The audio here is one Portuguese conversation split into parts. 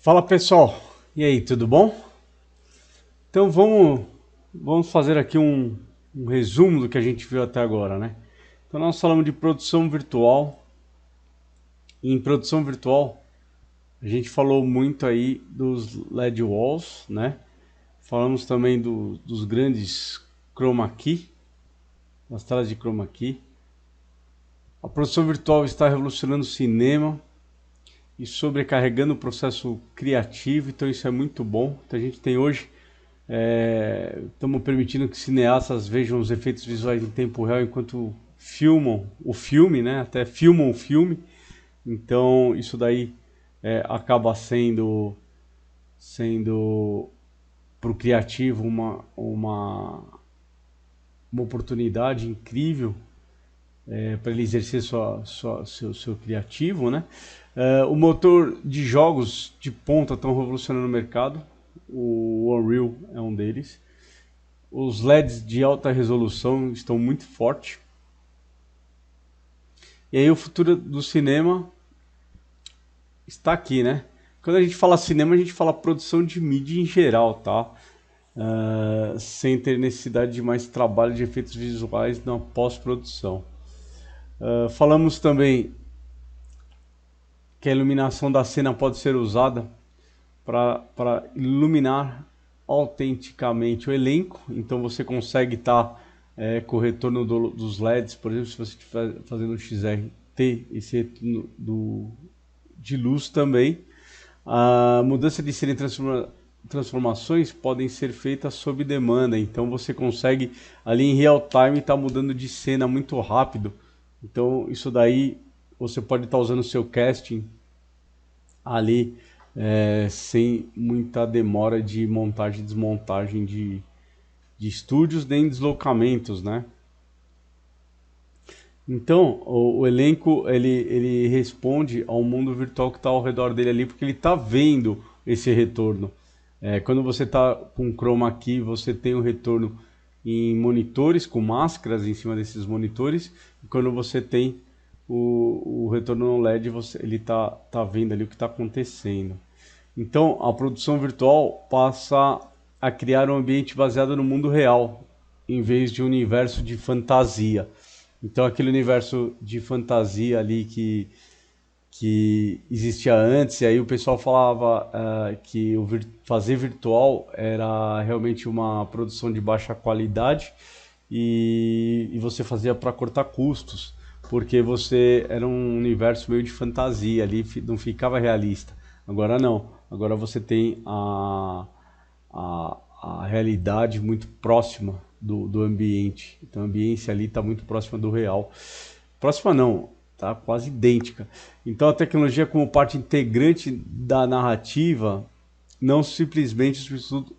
Fala pessoal, e aí, tudo bom? Então vamos fazer aqui um resumo do que a gente viu até agora, né? Então nós falamos de produção virtual, e em produção virtual a gente falou muito aí dos LED walls, né? Falamos também dos grandes chroma key, das telas de chroma key. A produção virtual está revolucionando o cinema e sobrecarregando o processo criativo, então isso é muito bom. Então a gente tem hoje estamos permitindo que cineastas vejam os efeitos visuais em tempo real enquanto filmam o filme, né? Até filmam o filme. Então isso daí acaba sendo para o criativo uma oportunidade incrível para ele exercer seu criativo, né? O motor de jogos de ponta estão revolucionando o mercado. O Unreal é um deles. Os LEDs de alta resolução estão muito fortes. E aí o futuro do cinema está aqui, né? Quando a gente fala cinema, a gente fala produção de mídia em geral, tá? Sem ter necessidade de mais trabalho de efeitos visuais na pós-produção. Falamos também que a iluminação da cena pode ser usada para iluminar autenticamente o elenco. Então você consegue estar com o retorno dos LEDs, por exemplo, se você estiver fazendo um XRT, esse retorno de luz também. A mudança de cena e transformações podem ser feitas sob demanda, então você consegue ali em real time estar mudando de cena muito rápido. Então isso daí você pode estar usando o seu casting ali sem muita demora de montagem e desmontagem de estúdios nem deslocamentos, né? Então, o elenco ele responde ao mundo virtual que está ao redor dele ali, porque ele está vendo esse retorno. Quando você está com chroma key, você tem o retorno em monitores, com máscaras em cima desses monitores, e quando você tem o retorno no LED, ele tá vendo ali o que está acontecendo. Então, a produção virtual passa a criar um ambiente baseado no mundo real, em vez de um universo de fantasia. Então, aquele universo de fantasia ali que existia antes, e aí o pessoal falava que fazer virtual era realmente uma produção de baixa qualidade e você fazia para cortar custos, porque você era um universo meio de fantasia ali, não ficava realista. Agora não, agora você tem a realidade muito próxima do ambiente. Então a ambiência ali está muito próxima do real. Próxima não, tá quase idêntica. Então a tecnologia como parte integrante da narrativa, não simplesmente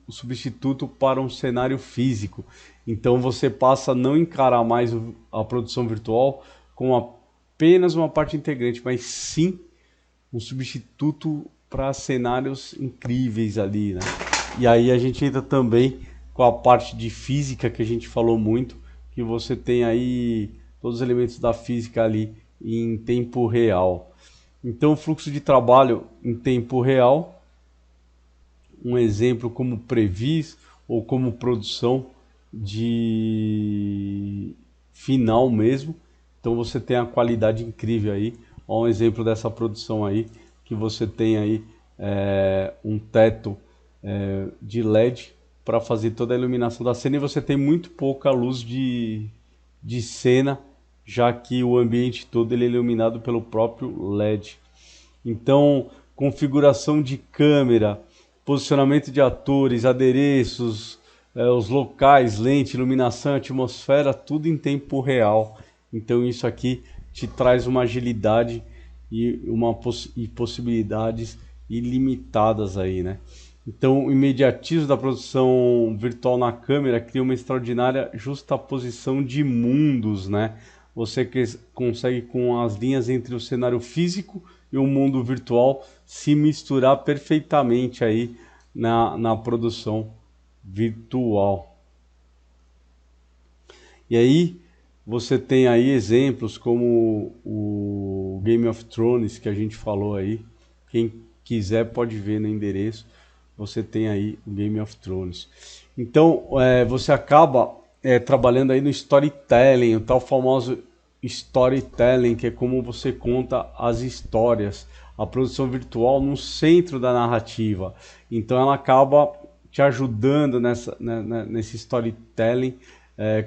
substituto para um cenário físico. Então você passa a não encarar mais a produção virtual como apenas uma parte integrante, mas sim um substituto para cenários incríveis ali, né? E aí a gente entra também com a parte de física que a gente falou muito, que você tem aí todos os elementos da física ali em tempo real. Então, o fluxo de trabalho em tempo real, um exemplo como previs ou como produção de final mesmo. Então, você tem a qualidade incrível aí. Olha um exemplo dessa produção aí, que você tem aí um teto de LED para fazer toda a iluminação da cena e você tem muito pouca luz de cena, já que o ambiente todo ele é iluminado pelo próprio LED. Então, configuração de câmera, posicionamento de atores, adereços, os locais, lente, iluminação, atmosfera, tudo em tempo real. Então isso aqui te traz uma agilidade e possibilidades ilimitadas aí, né? Então, o imediatismo da produção virtual na câmera cria uma extraordinária justaposição de mundos, né? Você consegue, com as linhas entre o cenário físico e o mundo virtual, se misturar perfeitamente aí na produção virtual. E aí, você tem aí exemplos como o Game of Thrones que a gente falou aí. Quem quiser pode ver no endereço, você tem aí o Game of Thrones. Então, você acaba trabalhando aí no storytelling, o tal famoso storytelling, que é como você conta as histórias, a produção virtual no centro da narrativa. Então, ela acaba te ajudando nesse storytelling,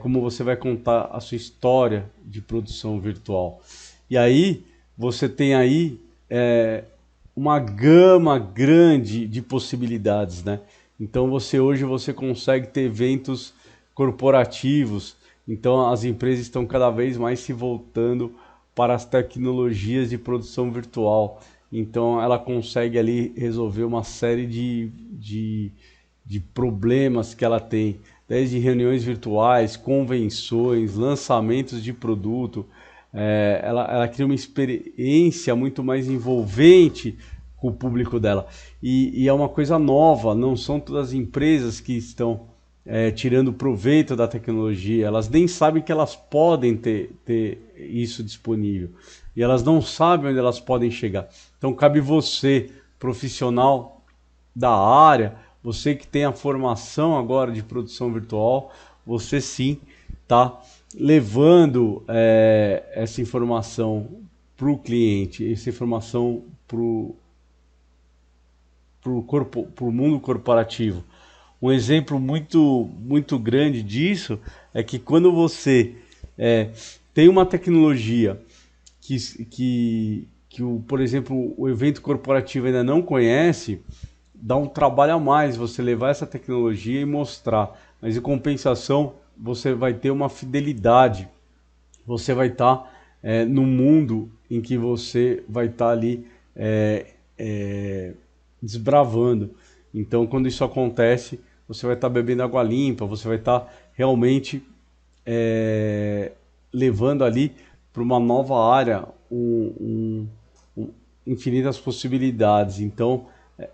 como você vai contar a sua história de produção virtual. E aí, você tem aí uma gama grande de possibilidades, né? Então hoje você consegue ter eventos corporativos, então as empresas estão cada vez mais se voltando para as tecnologias de produção virtual. Então ela consegue ali resolver uma série de problemas que ela tem, desde reuniões virtuais, convenções, lançamentos de produto. Ela cria uma experiência muito mais envolvente com o público dela. E é uma coisa nova, não são todas as empresas que estão tirando proveito da tecnologia, elas nem sabem que elas podem ter isso disponível. E elas não sabem onde elas podem chegar. Então cabe você, profissional da área, você que tem a formação agora de produção virtual, você sim está levando essa informação para o cliente, essa informação para o mundo corporativo. Um exemplo muito grande disso é que quando você tem uma tecnologia por exemplo, o evento corporativo ainda não conhece, dá um trabalho a mais você levar essa tecnologia e mostrar. Mas em compensação, você vai ter uma fidelidade. Você vai estar no mundo em que você vai estar ali desbravando. Então, quando isso acontece, você vai estar bebendo água limpa, você vai estar realmente levando ali para uma nova área infinitas possibilidades. Então,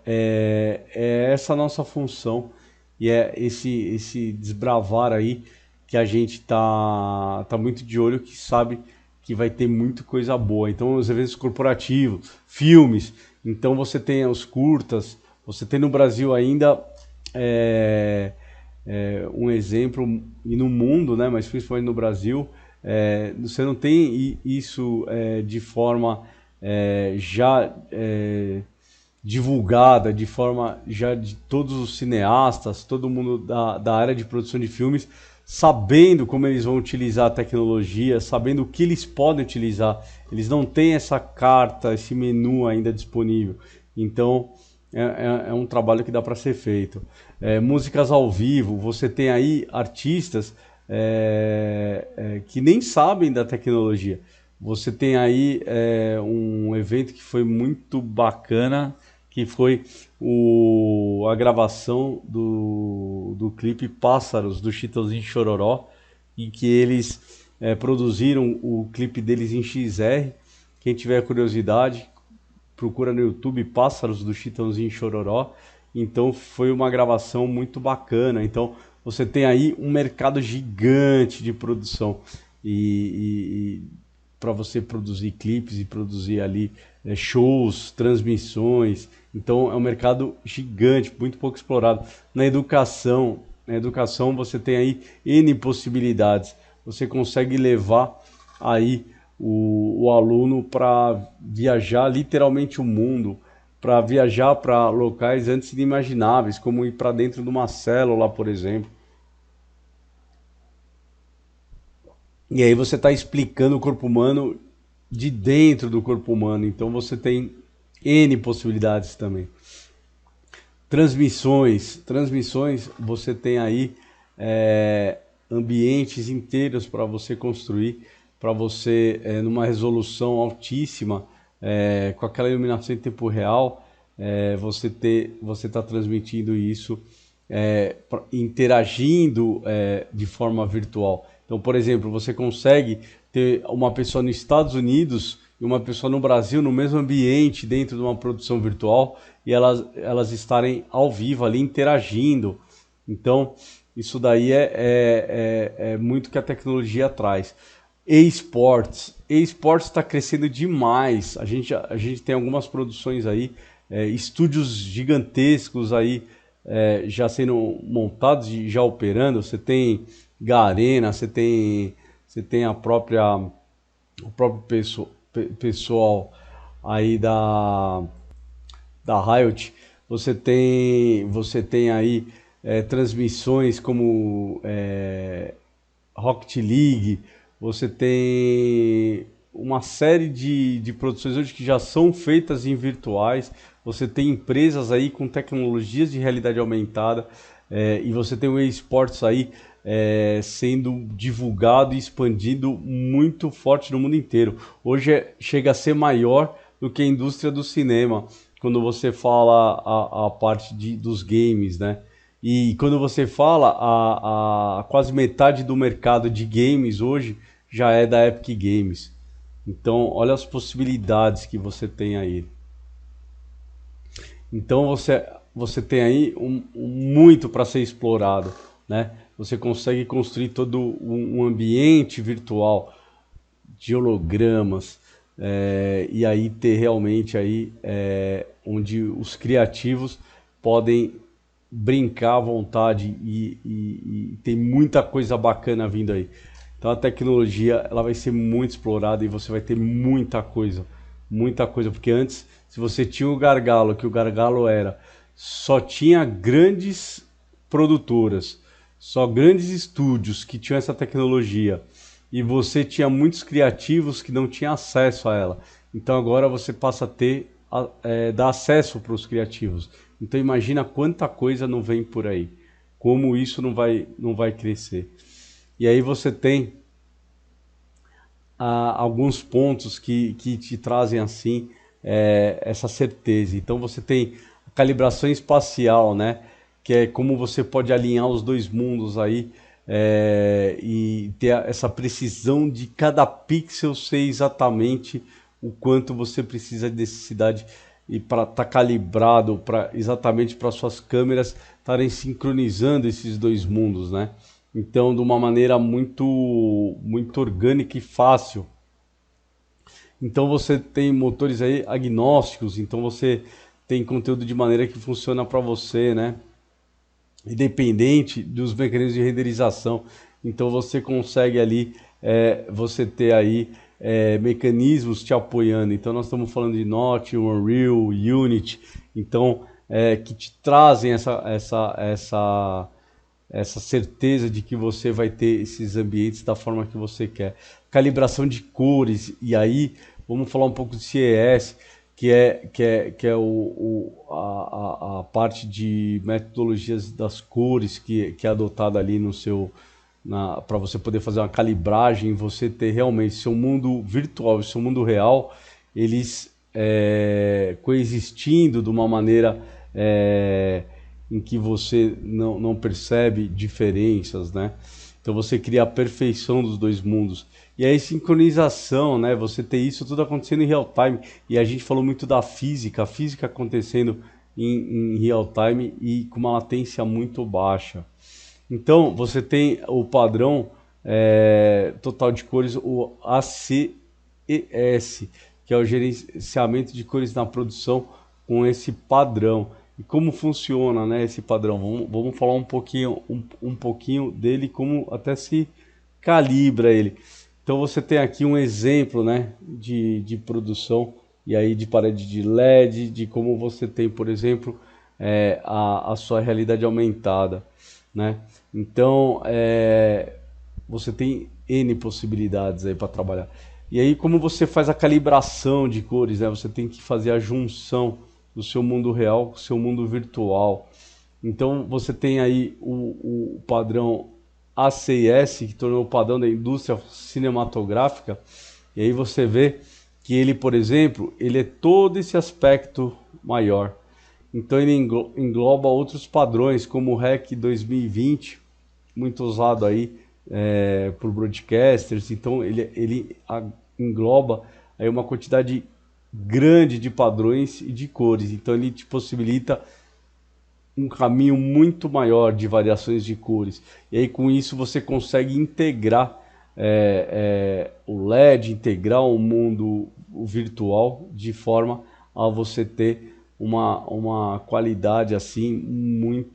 é essa a nossa função e é esse desbravar aí que a gente tá muito de olho, que sabe que vai ter muita coisa boa. Então, os eventos corporativos, filmes, então você tem os curtas, você tem no Brasil ainda um exemplo, e no mundo, né, mas principalmente no Brasil, você não tem isso de forma já divulgada, de forma já de todos os cineastas, todo mundo da área de produção de filmes, sabendo como eles vão utilizar a tecnologia, sabendo o que eles podem utilizar. Eles não têm essa carta, esse menu ainda disponível. Então, é um trabalho que dá para ser feito. Músicas ao vivo, você tem aí artistas que nem sabem da tecnologia. Você tem aí um evento que foi muito bacana, que foi a gravação do clipe Pássaros, do Chitãozinho Chororó, em que eles produziram o clipe deles em XR. Quem tiver curiosidade, procura no YouTube Pássaros do Chitãozinho Chororó. Então foi uma gravação muito bacana. Então você tem aí um mercado gigante de produção e para você produzir clipes e produzir ali shows, transmissões. Então é um mercado gigante, muito pouco explorado. Na educação você tem aí N possibilidades. Você consegue levar aí o aluno para viajar literalmente o mundo, para viajar para locais antes inimagináveis, como ir para dentro de uma célula, por exemplo. E aí você está explicando o corpo humano de dentro do corpo humano. Então você tem N possibilidades também. Transmissões, você tem aí ambientes inteiros para você construir, para você, numa resolução altíssima, com aquela iluminação em tempo real, você está transmitindo isso, interagindo de forma virtual. Então, por exemplo, você consegue ter uma pessoa nos Estados Unidos e uma pessoa no Brasil no mesmo ambiente dentro de uma produção virtual e elas estarem ao vivo ali interagindo. Então, isso daí é muito que a tecnologia traz. eSports está crescendo demais. A gente tem algumas produções aí estúdios gigantescos aí já sendo montados e já operando. Você tem Garena, você tem o próprio pessoal aí da Riot. Você tem aí transmissões como Rocket League. Você tem uma série de produções hoje que já são feitas em virtuais. Você tem empresas aí com tecnologias de realidade aumentada, e você tem o eSports aí sendo divulgado e expandido muito forte no mundo inteiro. Hoje chega a ser maior do que a indústria do cinema, quando você fala a parte dos games, né? E quando você fala, a quase metade do mercado de games hoje já é da Epic Games. Então, olha as possibilidades que você tem aí. Então, você tem aí muito para ser explorado, né? Você consegue construir todo um ambiente virtual de hologramas, e aí ter realmente aí onde os criativos podem brincar à vontade e tem muita coisa bacana vindo aí. Então a tecnologia ela vai ser muito explorada e você vai ter muita coisa, porque antes, se você tinha o gargalo, que o gargalo era, só tinha grandes produtoras, só grandes estúdios que tinham essa tecnologia, e você tinha muitos criativos que não tinham acesso a ela. Então agora você passa a ter, dar acesso para os criativos. Então imagina quanta coisa não vem por aí, como isso não vai crescer. E aí você tem alguns pontos que te trazem assim essa certeza. Então você tem a calibração espacial, né? Que é como você pode alinhar os dois mundos aí, e ter essa precisão de cada pixel ser exatamente o quanto você precisa de necessidade e para estar calibrado exatamente para suas câmeras estarem sincronizando esses dois mundos, né? Então, de uma maneira muito orgânica e fácil. Então, você tem motores aí agnósticos, então você tem conteúdo de maneira que funciona para você, né? Independente dos mecanismos de renderização. Então, você consegue ali, você ter aí mecanismos te apoiando. Então, nós estamos falando de Notch, Unreal, Unity, então, que te trazem essa certeza de que você vai ter esses ambientes da forma que você quer. Calibração de cores, e aí vamos falar um pouco de CES, que é a parte de metodologias das cores que é adotada ali no seu, para você poder fazer uma calibragem, você ter realmente seu mundo virtual e seu mundo real, eles coexistindo de uma maneira em que você não percebe diferenças, né? Então você cria a perfeição dos dois mundos. E aí sincronização, né? Você ter isso tudo acontecendo em real time. E a gente falou muito da física, a física acontecendo em real time e com uma latência muito baixa. Então você tem o padrão total de cores, o ACES, que é o gerenciamento de cores na produção com esse padrão. E como funciona, né, esse padrão? Vamos falar um pouquinho dele, como até se calibra ele. Então você tem aqui um exemplo, né, de produção, e aí de parede de LED, de como você tem, por exemplo, a sua realidade aumentada, né? Então você tem N possibilidades aí para trabalhar. E aí como você faz a calibração de cores, né? Você tem que fazer a junção do seu mundo real com o seu mundo virtual. Então você tem aí o padrão ACIS, que tornou o padrão da indústria cinematográfica, e aí você vê que ele, por exemplo, ele é todo esse aspecto maior. Então ele engloba outros padrões, como o REC 2020, muito usado aí por broadcasters. Então ele engloba aí uma quantidade grande de padrões e de cores. Então ele te possibilita um caminho muito maior de variações de cores. E aí com isso você consegue integrar o LED, integrar o mundo virtual de forma a você ter uma qualidade assim,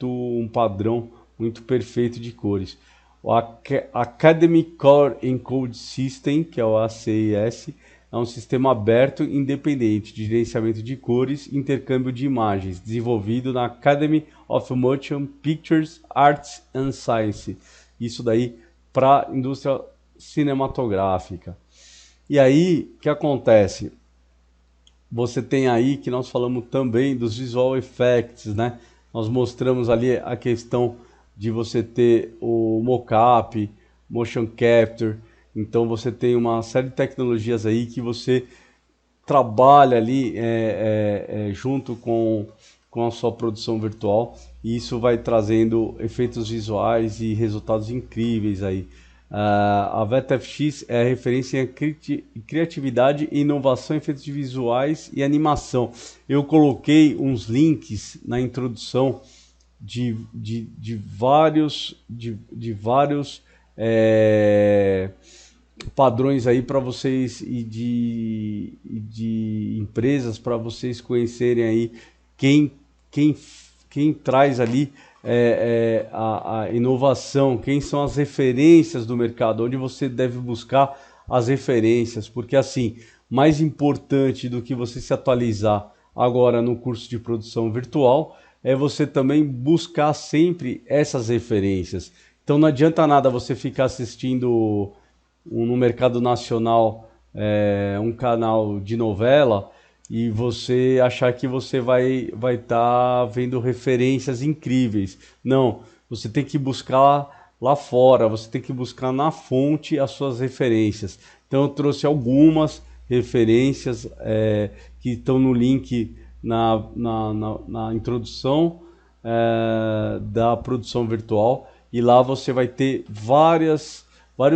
um padrão muito perfeito de cores. O Academy Color Encode System, que é o ACES, é um sistema aberto e independente de gerenciamento de cores e intercâmbio de imagens, desenvolvido na Academy of Motion Pictures Arts and Science. Isso daí para a indústria cinematográfica. E aí, o que acontece? Você tem aí que nós falamos também dos visual effects, né? Nós mostramos ali a questão de você ter o mocap, motion capture. Então você tem uma série de tecnologias aí que você trabalha ali junto com a sua produção virtual, e isso vai trazendo efeitos visuais e resultados incríveis aí. A VetaFX é a referência em criatividade, inovação, efeitos visuais e animação. Eu coloquei uns links na introdução de vários padrões aí para vocês e de empresas para vocês conhecerem aí quem traz ali a inovação, quem são as referências do mercado, onde você deve buscar as referências, porque assim, mais importante do que você se atualizar agora no curso de produção virtual é você também buscar sempre essas referências. Então não adianta nada você ficar assistindo no mercado nacional um canal de novela e você achar que você vai tá vendo referências incríveis. Não, você tem que buscar lá fora, você tem que buscar na fonte as suas referências. Então eu trouxe algumas referências que estão no link na introdução da produção virtual, e lá você vai ter vários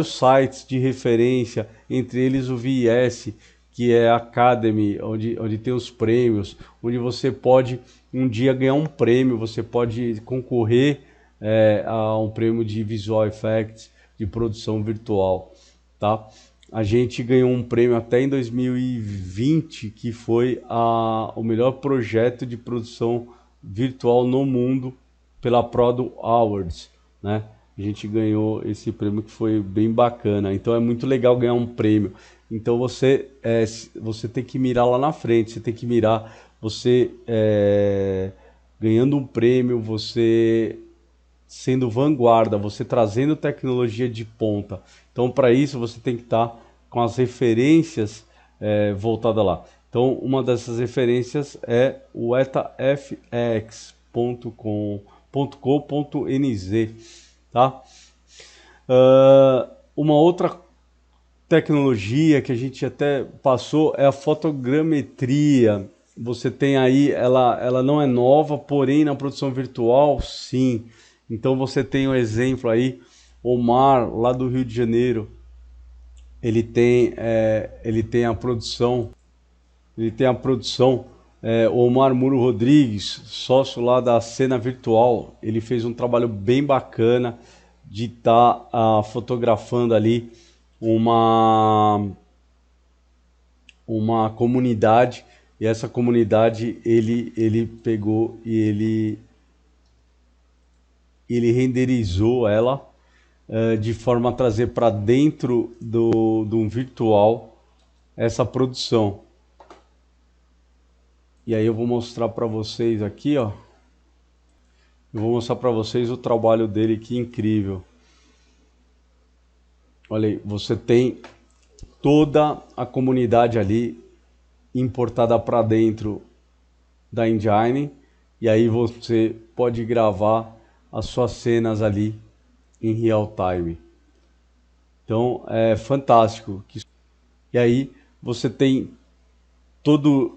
sites de referência, entre eles o VIS, que é a Academy, onde tem os prêmios, onde você pode um dia ganhar um prêmio, você pode concorrer a um prêmio de Visual Effects, de produção virtual, tá? A gente ganhou um prêmio até em 2020, que foi o melhor projeto de produção virtual no mundo pela Prodo Awards, né? A gente ganhou esse prêmio que foi bem bacana. Então é muito legal ganhar um prêmio. Então você tem que mirar lá na frente, você tem que mirar você ganhando um prêmio, você sendo vanguarda, você trazendo tecnologia de ponta. Então para isso você tem que estar com as referências voltadas lá. Então uma dessas referências é o etafx.com.nz, tá? Uma outra tecnologia que a gente até passou é a fotogrametria. Você tem aí, ela não é nova, porém na produção virtual, sim. Então você tem um exemplo aí, Omar, lá do Rio de Janeiro, ele tem a produção, o Omar Muro Rodrigues, sócio lá da Cena Virtual, ele fez um trabalho bem bacana de estar fotografando ali uma comunidade, e essa comunidade ele pegou e ele renderizou ela de forma a trazer para dentro de um virtual essa produção. E aí eu vou mostrar para vocês aqui, ó. Eu vou mostrar para vocês o trabalho dele, que incrível. Olha aí, você tem toda a comunidade ali importada para dentro da engine, e aí você pode gravar as suas cenas ali em real time. Então é fantástico. E aí você tem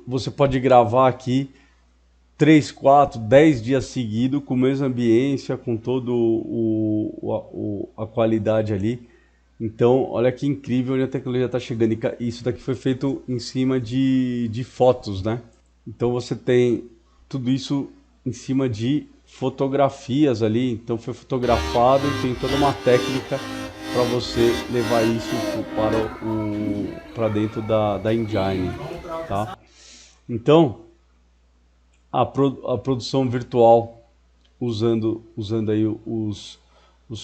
você pode gravar aqui 3, 4, 10 dias seguidos com a mesma ambiência, com todo a qualidade ali. Então, olha que incrível onde a tecnologia está chegando. E isso daqui foi feito em cima de fotos, né? Então você tem tudo isso em cima de fotografias ali. Então foi fotografado e tem toda uma técnica para você levar isso para dentro da engine, tá? Então, a produção virtual usando aí os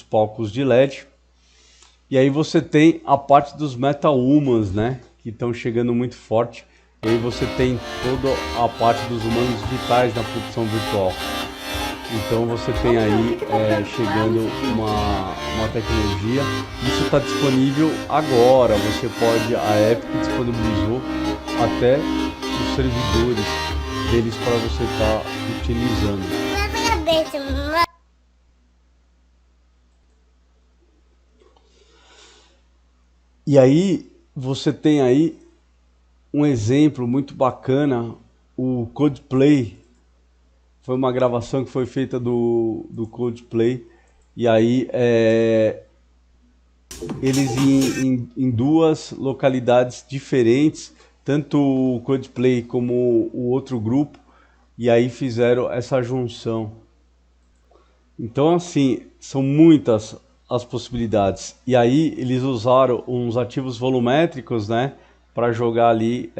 palcos de LED. E aí você tem a parte dos MetaHumans, né, que estão chegando muito forte. E aí você tem toda a parte dos humanos digitais na produção virtual. Então você tem aí chegando uma tecnologia. Isso está disponível agora. Você pode, a Epic disponibilizou até os servidores deles para você estar utilizando. E aí você tem aí um exemplo muito bacana, o Coldplay. Foi uma gravação que foi feita do Coldplay. E aí eles em duas localidades diferentes, tanto o Coldplay como o outro grupo, e aí fizeram essa junção. Então, assim, são muitas as possibilidades. E aí eles usaram uns ativos volumétricos, né, para jogar ali,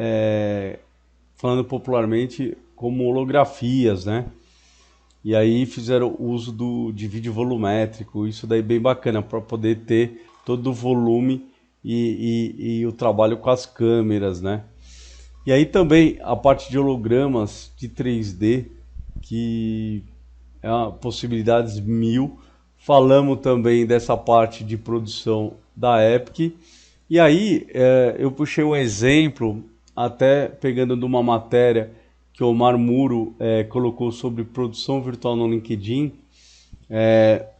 falando popularmente, como holografias, né? E aí fizeram uso de vídeo volumétrico, isso daí bem bacana, para poder ter todo o volume e o trabalho com as câmeras, né? E aí também a parte de hologramas de 3D, que é uma possibilidades mil. Falamos também dessa parte de produção da Epic. E aí eu puxei um exemplo, até pegando de uma matéria que o Omar Muro colocou sobre produção virtual no LinkedIn,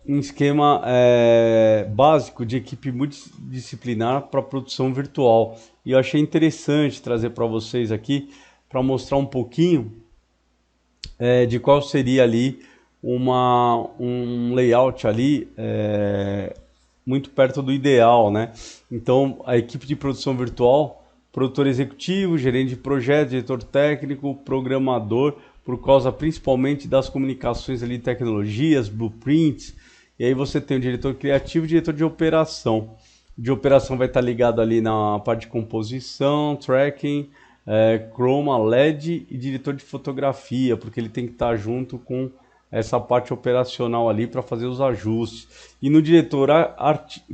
um esquema básico de equipe multidisciplinar para produção virtual. E eu achei interessante trazer para vocês aqui, para mostrar um pouquinho de qual seria ali um layout ali muito perto do ideal, né? Então, a equipe de produção virtual, produtor executivo, gerente de projeto, diretor técnico, programador, por causa principalmente das comunicações ali, tecnologias, blueprints, e aí você tem o diretor criativo e o diretor de operação. O de operação vai estar ligado ali na parte de composição, tracking, chroma, LED e diretor de fotografia, porque ele tem que estar junto com essa parte operacional ali para fazer os ajustes. E no diretor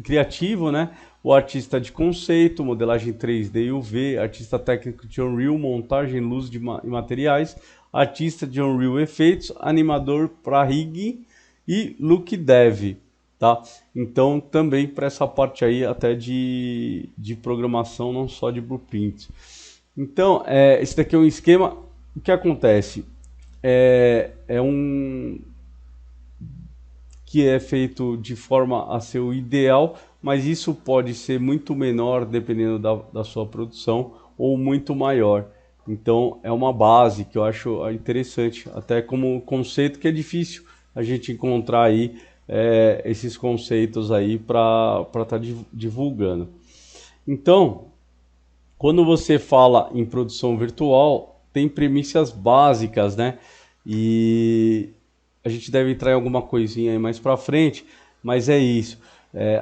criativo, né, o artista de conceito, modelagem 3D e UV, artista técnico de Unreal, montagem, luz e materiais, artista de Unreal Efeitos, animador para rig e look dev, tá? Então também para essa parte aí até de programação, não só de blueprint. Então esse daqui é um esquema. O que acontece? É um que é feito de forma a ser o ideal, mas isso pode ser muito menor dependendo da sua produção ou muito maior. Então é uma base que eu acho interessante, até como conceito, que é difícil a gente encontrar aí esses conceitos aí para estar divulgando. Então, quando você fala em produção virtual, tem premissas básicas, né? E a gente deve entrar em alguma coisinha aí mais para frente, mas é isso.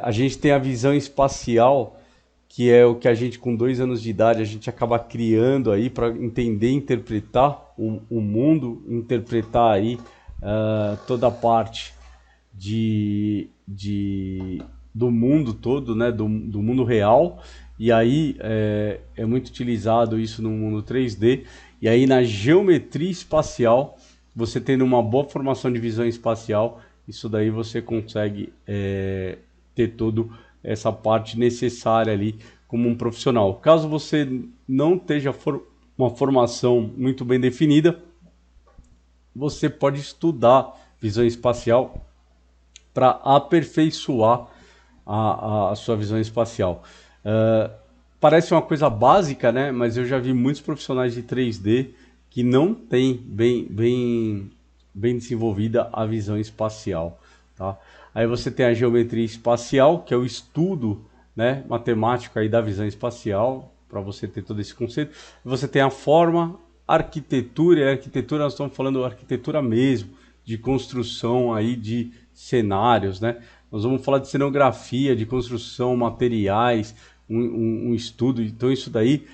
A gente tem a visão espacial, que é o que a gente com 2 anos de idade a gente acaba criando aí para entender, interpretar o mundo, interpretar aí toda a parte do mundo todo, né, do mundo real. E aí é muito utilizado isso no mundo 3D. E aí na geometria espacial, você tendo uma boa formação de visão espacial, isso daí você consegue ter toda essa parte necessária ali como um profissional. Caso você não esteja uma formação muito bem definida, você pode estudar visão espacial para aperfeiçoar a sua visão espacial. Parece uma coisa básica, né? Mas eu já vi muitos profissionais de 3D que não têm bem desenvolvida a visão espacial, tá? Aí você tem a geometria espacial, que é o estudo, né, matemático aí da visão espacial, para você ter todo esse conceito. Você tem a forma, arquitetura, e a arquitetura nós estamos falando arquitetura mesmo, de construção aí de cenários, né? Nós vamos falar de cenografia, de construção, materiais, um estudo. Então isso daí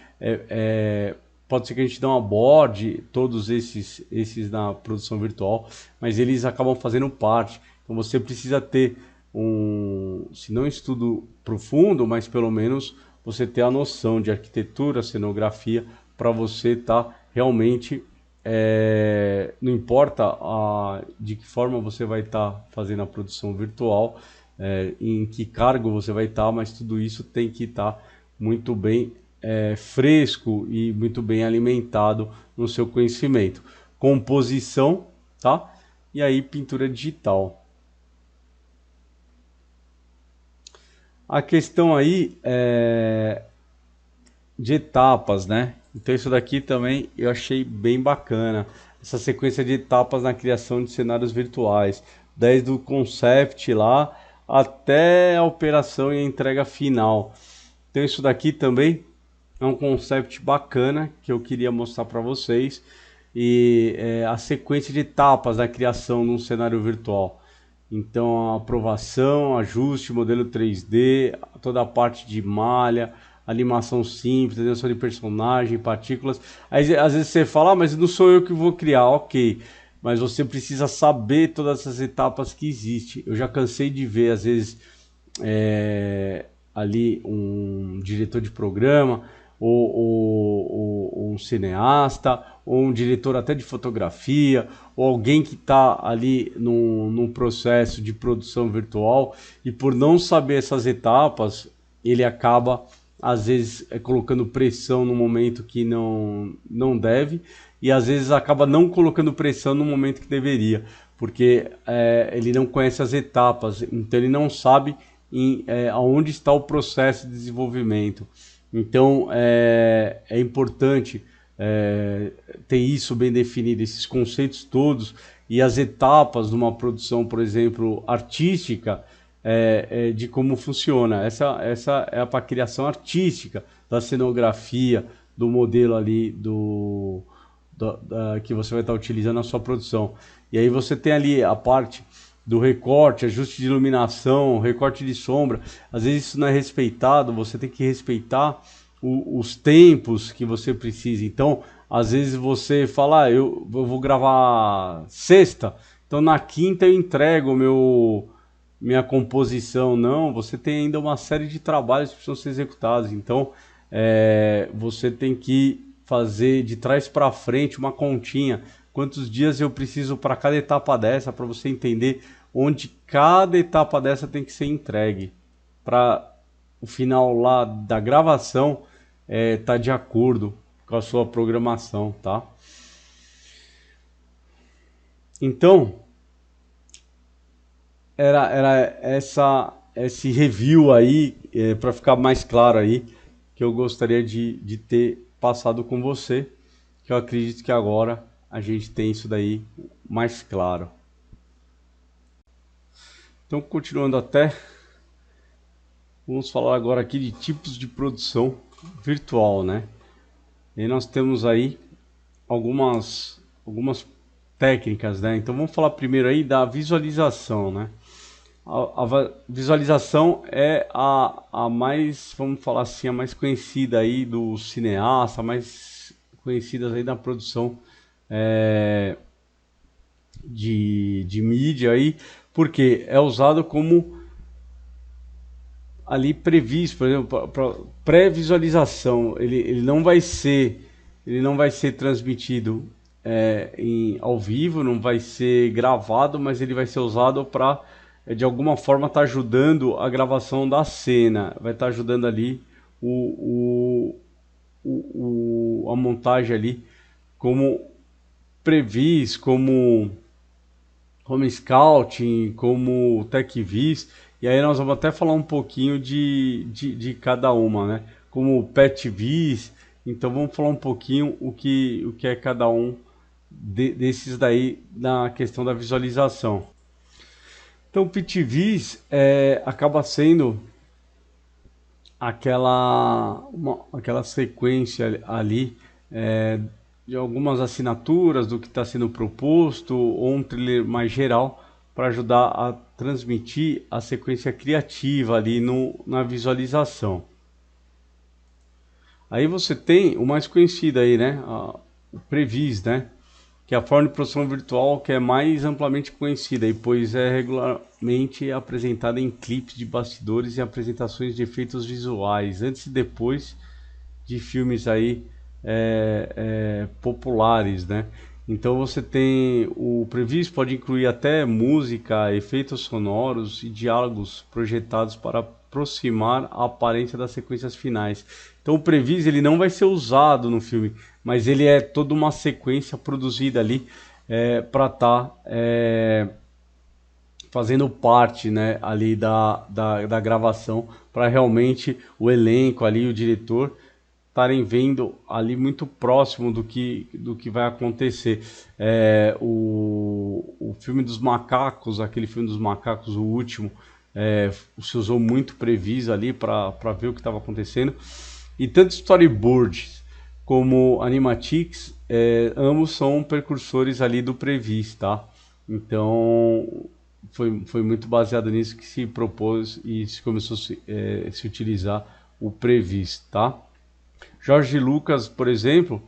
pode ser que a gente não aborde todos esses na produção virtual, mas eles acabam fazendo parte. Então você precisa ter se não estudo profundo, mas pelo menos você ter a noção de arquitetura, cenografia, para você estar realmente, não importa de que forma você vai estar fazendo a produção virtual, em que cargo você vai estar, mas tudo isso tem que estar muito bem fresco e muito bem alimentado no seu conhecimento. Composição, tá? E aí pintura digital. A questão aí de etapas, né? Então isso daqui também eu achei bem bacana. Essa sequência de etapas na criação de cenários virtuais, desde o concept lá até a operação e a entrega final. Então isso daqui também é um concept bacana que eu queria mostrar para vocês. E a sequência de etapas da criação de um cenário virtual. Então, a aprovação, ajuste, modelo 3D, toda a parte de malha, animação simples, desenho de personagem, partículas. Aí, às vezes você fala, mas não sou eu que vou criar, ok. Mas você precisa saber todas essas etapas que existem. Eu já cansei de ver, às vezes, ali um diretor de programa, ou um cineasta, ou um diretor até de fotografia, ou alguém que está ali num processo de produção virtual, e por não saber essas etapas, ele acaba, às vezes, colocando pressão no momento que não deve, e às vezes acaba não colocando pressão no momento que deveria, porque ele não conhece as etapas, então ele não sabe aonde está o processo de desenvolvimento. Então é importante ter isso bem definido, esses conceitos todos e as etapas de uma produção, por exemplo, artística, de como funciona. Essa é a criação artística da cenografia, do modelo ali que você vai estar utilizando na sua produção. E aí você tem ali a parte do recorte, ajuste de iluminação, recorte de sombra. Às vezes isso não é respeitado, você tem que respeitar os tempos que você precisa. Então, às vezes você fala, eu vou gravar sexta, então na quinta eu entrego minha composição. Não, você tem ainda uma série de trabalhos que precisam ser executados. Então, você tem que fazer de trás para frente uma continha. Quantos dias eu preciso para cada etapa dessa, para você entender onde cada etapa dessa tem que ser entregue, para o final lá da gravação tá de acordo com a sua programação, tá? Então, era esse review aí, para ficar mais claro aí, que eu gostaria de ter passado com você, que eu acredito que agora a gente tem isso daí mais claro. Então, continuando vamos falar agora aqui de tipos de produção virtual, né? E nós temos aí algumas técnicas, né? Então vamos falar primeiro aí da visualização, né? A visualização é a mais, vamos falar assim, a mais conhecida aí do cineasta, a mais conhecida aí da produção de mídia aí, porque é usado como ali previsto, por exemplo, para pré-visualização. Ele não vai ser transmitido ao vivo, não vai ser gravado, mas ele vai ser usado para de alguma forma estar ajudando a gravação da cena, vai estar ajudando ali a montagem ali como previs, como scouting, como techvis. E aí nós vamos até falar um pouquinho de cada uma, né? Como petvis. Então vamos falar um pouquinho o que é cada um desses daí na questão da visualização. Então petvis acaba sendo aquela sequência ali de algumas assinaturas do que está sendo proposto, ou um trailer mais geral para ajudar a transmitir a sequência criativa ali na visualização. Aí você tem o mais conhecido aí, né? O Previs, né? Que é a forma de produção virtual que é mais amplamente conhecida, e pois é regularmente apresentada em clipes de bastidores e apresentações de efeitos visuais, antes e depois de filmes aí populares, né? Então você tem o Previs pode incluir até música, efeitos sonoros e diálogos projetados para aproximar a aparência das sequências finais. Então o Previs ele não vai ser usado no filme, mas ele é toda uma sequência produzida ali para estar fazendo parte, né, ali da gravação, para realmente o elenco ali, o diretor, estarem vendo ali muito próximo do que vai acontecer. O filme dos macacos, aquele filme dos macacos, o último, se usou muito Previs ali para ver o que estava acontecendo. E tanto storyboards como animatics, ambos são precursores ali do Previs, tá? Então foi muito baseado nisso que se propôs e se começou a se utilizar o Previs, tá? Jorge Lucas, por exemplo,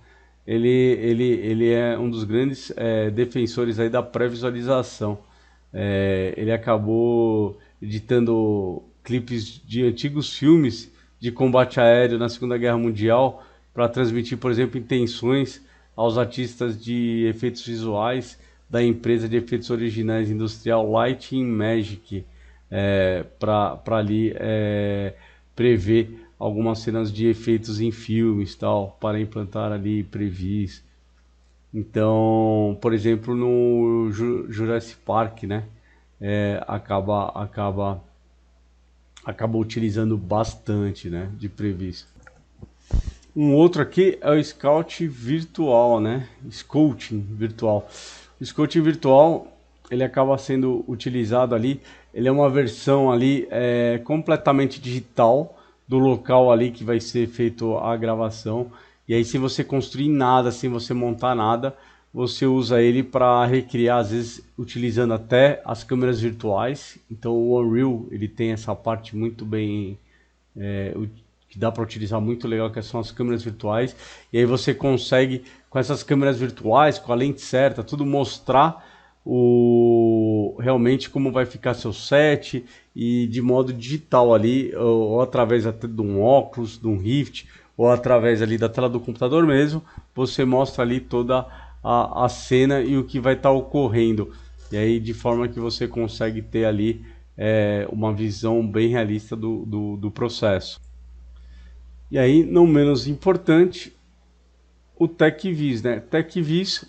ele é um dos grandes defensores aí da pré-visualização. Ele acabou editando clipes de antigos filmes de combate aéreo na Segunda Guerra Mundial para transmitir, por exemplo, intenções aos artistas de efeitos visuais da empresa de efeitos originais industrial Light Magic, para ali prever algumas cenas de efeitos em filmes, tal, para implantar ali Previs. Então, por exemplo, no Jurassic Park, né, acaba utilizando bastante, né, de Previs. Um outro aqui é o Scout virtual, né, Scouting virtual. O Scouting virtual ele acaba sendo utilizado ali. Ele é uma versão ali completamente digital do local ali que vai ser feito a gravação. E aí, se você construir nada, sem você montar nada, você usa ele para recriar, às vezes utilizando até as câmeras virtuais. Então, o Unreal ele tem essa parte muito bem que dá para utilizar muito legal, que são as câmeras virtuais. E aí você consegue com essas câmeras virtuais, com a lente certa, tudo mostrar realmente como vai ficar seu set e de modo digital ali, ou através até de um óculos, de um Rift, ou através ali da tela do computador mesmo, você mostra ali toda a cena e o que vai estar ocorrendo. E aí de forma que você consegue ter ali uma visão bem realista do processo. E aí, não menos importante, o TechVis, né? TechVis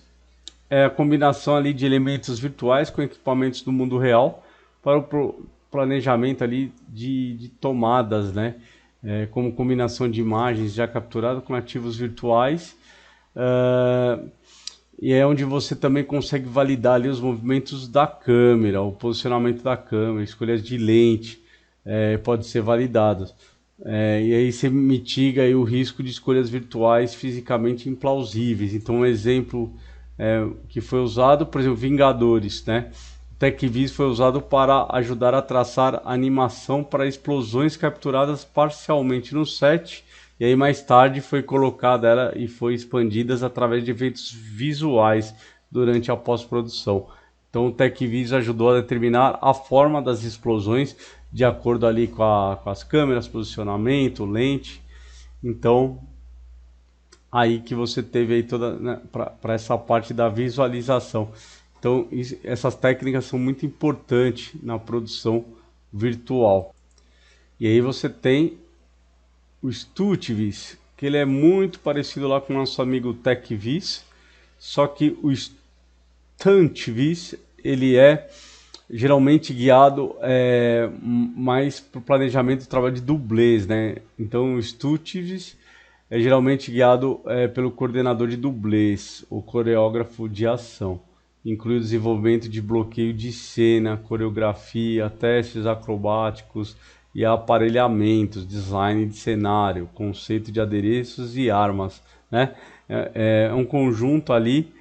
é a combinação ali de elementos virtuais com equipamentos do mundo real para o planejamento ali de tomadas, né? Como combinação de imagens já capturadas com ativos virtuais. E é onde você também consegue validar ali os movimentos da câmera, o posicionamento da câmera, escolhas de lente, pode ser validadas. E aí você mitiga aí o risco de escolhas virtuais fisicamente implausíveis. Então um exemplo que foi usado, por exemplo, Vingadores, né? O TechVis foi usado para ajudar a traçar animação para explosões capturadas parcialmente no set, e aí mais tarde foi colocada ela e foi expandidas através de efeitos visuais durante a pós-produção. Então o TechVis ajudou a determinar a forma das explosões de acordo ali com as câmeras, posicionamento, lente. Então aí que você teve aí toda, né, para essa parte da visualização. Então essas técnicas são muito importantes na produção virtual. E aí você tem o StudioVis, que ele é muito parecido lá com o nosso amigo TechVis, só que o StudioVis ele é geralmente guiado mais para o planejamento do trabalho de dublês, né? Então o StudioVis é geralmente guiado pelo coordenador de dublês, o coreógrafo de ação. Inclui o desenvolvimento de bloqueio de cena, coreografia, testes acrobáticos e aparelhamentos, design de cenário, conceito de adereços e armas, né? É um conjunto ali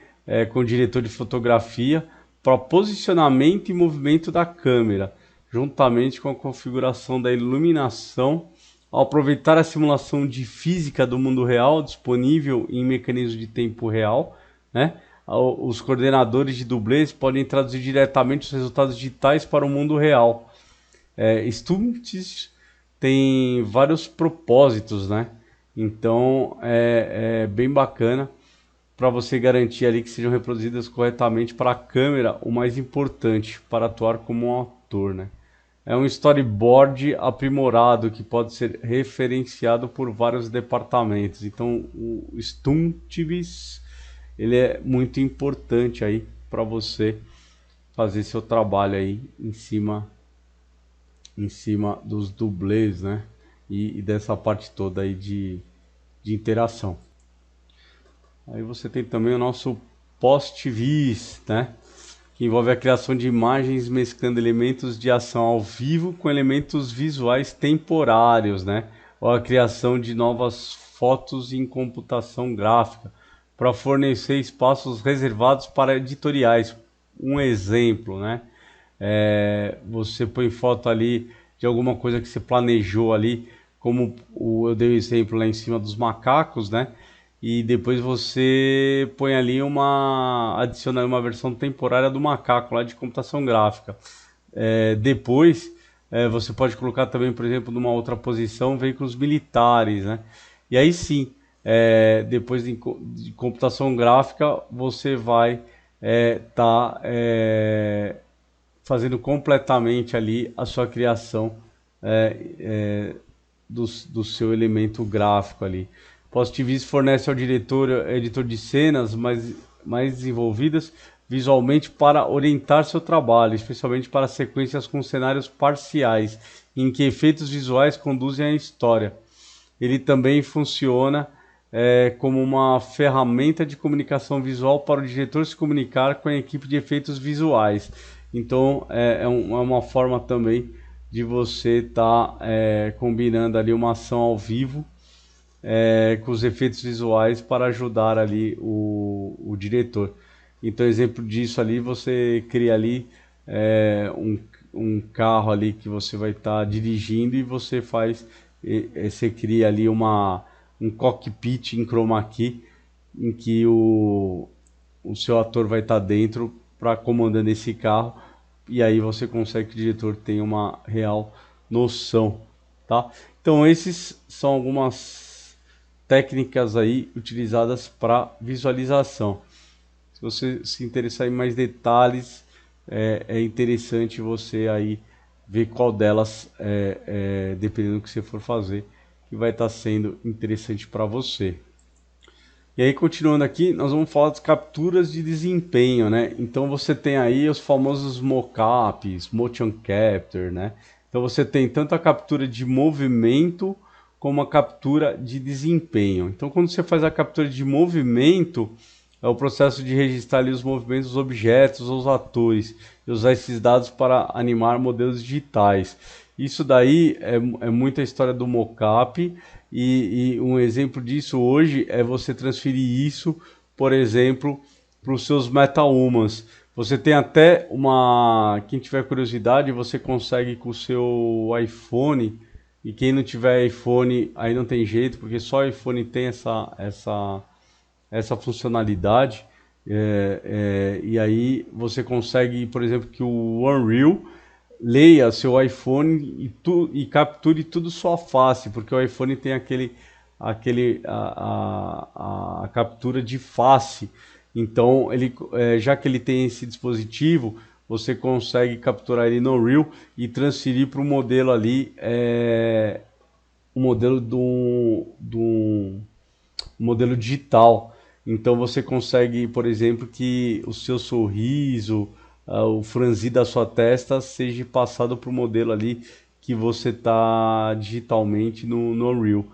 com o diretor de fotografia para posicionamento e movimento da câmera, juntamente com a configuração da iluminação, ao aproveitar a simulação de física do mundo real disponível em mecanismos de tempo real, né? Os coordenadores de dublês podem traduzir diretamente os resultados digitais para o mundo real. Stumps tem vários propósitos, né? Então é bem bacana para você garantir ali que sejam reproduzidas corretamente para a câmera, o mais importante para atuar como um ator, né? É um storyboard aprimorado que pode ser referenciado por vários departamentos. Então o Stuntivis ele é muito importante aí para você fazer seu trabalho aí em cima dos dublês, né? E dessa parte toda aí de interação. Aí você tem também o nosso post-vis, né? Que envolve a criação de imagens mesclando elementos de ação ao vivo com elementos visuais temporários, né? Ou a criação de novas fotos em computação gráfica para fornecer espaços reservados para editoriais. Um exemplo, né? Você põe foto ali de alguma coisa que você planejou ali, como eu dei o exemplo lá em cima dos macacos, né? E depois você põe ali adiciona uma versão temporária do macaco lá de computação gráfica. Depois você pode colocar também, por exemplo, numa outra posição, veículos militares, né? E aí sim, depois de computação gráfica, você vai estar fazendo completamente ali a sua criação do seu elemento gráfico ali. Positivismo fornece ao diretor, editor de cenas mais desenvolvidas visualmente para orientar seu trabalho, especialmente para sequências com cenários parciais, em que efeitos visuais conduzem à história. Ele também funciona como uma ferramenta de comunicação visual para o diretor se comunicar com a equipe de efeitos visuais. Então é uma forma também de você estar combinando ali uma ação ao vivo com os efeitos visuais para ajudar ali o diretor. Então, exemplo disso ali, você cria ali um carro ali que você vai estar dirigindo e você cria ali um cockpit em chroma key em que o seu ator vai estar dentro para comandando esse carro e aí você consegue que o diretor tenha uma real noção, tá? Então esses são algumas técnicas aí utilizadas para visualização. Se você se interessar em mais detalhes, é interessante você aí ver qual delas, dependendo do que você for fazer, que vai estar sendo interessante para você. E aí, continuando aqui, nós vamos falar das capturas de desempenho, né? Então você tem aí os famosos mockups, motion capture, né? Então você tem tanto a captura de movimento como a captura de desempenho. Então quando você faz a captura de movimento, é o processo de registrar ali os movimentos dos objetos ou os atores e usar esses dados para animar modelos digitais. Isso daí é muita história do mockup e um exemplo disso hoje é você transferir isso, por exemplo, para os seus MetaHumans. Você tem até quem tiver curiosidade, você consegue com o seu iPhone, e quem não tiver iPhone aí não tem jeito, porque só o iPhone tem essa funcionalidade, e aí você consegue, por exemplo, que o Unreal leia seu iPhone e capture tudo sua face, porque o iPhone tem a captura de face. Então, já que ele tem esse dispositivo, você consegue capturar ele no Unreal e transferir para o modelo ali, o modelo do modelo digital. Então você consegue, por exemplo, que o seu sorriso, o franzir da sua testa seja passado para o modelo ali que você está digitalmente no Unreal.